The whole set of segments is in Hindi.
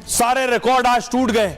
सारे रिकॉर्ड आज टूट गए।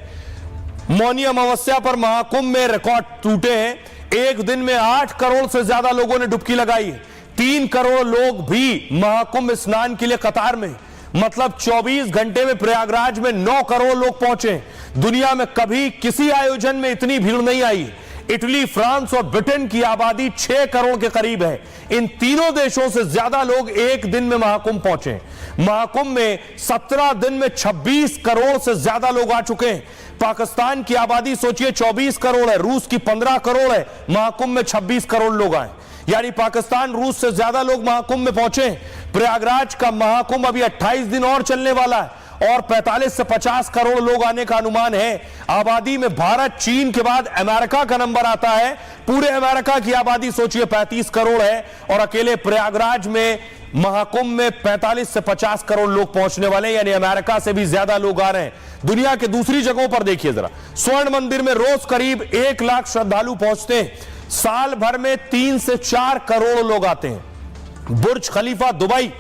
मौनी अमावस्या पर महाकुंभ में रिकॉर्ड टूटे हैं। एक दिन में 8 करोड़ से ज्यादा लोगों ने डुबकी लगाई। 3 करोड़ लोग भी महाकुंभ स्नान के लिए कतार में, मतलब 24 घंटे में प्रयागराज में 9 करोड़ लोग पहुंचे। दुनिया में कभी किसी आयोजन में इतनी भीड़ नहीं आई। इटली, फ्रांस और ब्रिटेन की आबादी 6 करोड़ के करीब है। इन तीनों देशों से ज्यादा लोग एक दिन में महाकुंभ पहुंचे। महाकुंभ में 17 दिन में 26 करोड़ से ज्यादा लोग आ चुके हैं। पाकिस्तान की आबादी सोचिए 24 करोड़ है, रूस की 15 करोड़ है, महाकुंभ में 26 करोड़ लोग आए, यानी पाकिस्तान रूस से ज्यादा लोग महाकुंभ में पहुंचे। प्रयागराज का महाकुंभ अभी 28 दिन और चलने वाला है और 45 से 50 करोड़ लोग आने का अनुमान है। आबादी में भारत, चीन के बाद अमेरिका का नंबर आता है। पूरे अमेरिका की आबादी सोचिए 35 करोड़ है और अकेले प्रयागराज में महाकुंभ में 45 से 50 करोड़ लोग पहुंचने वाले हैं, यानी अमेरिका से भी ज्यादा लोग आ रहे हैं। दुनिया के दूसरी जगहों पर देखिए जरा, स्वर्ण मंदिर में रोज करीब 1 लाख श्रद्धालु पहुंचते हैं। साल भर में 3 से 4 करोड़ लोग आते हैं। बुर्ज खलीफा दुबई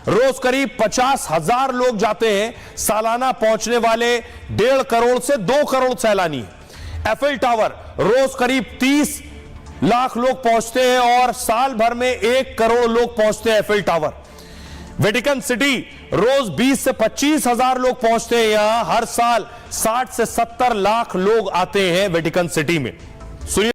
रोज करीब 50,000 लोग जाते हैं। सालाना पहुंचने वाले 1.5 करोड़ से 2 करोड़ सैलानी। एफिल टावर रोज करीब 30 लाख लोग पहुंचते हैं और साल भर में 1 करोड़ लोग पहुंचते हैं एफिल टावर। वेटिकन सिटी रोज 20 से 25,000 लोग पहुंचते हैं। यहां हर साल 60 से 70 लाख लोग आते हैं वेटिकन सिटी में।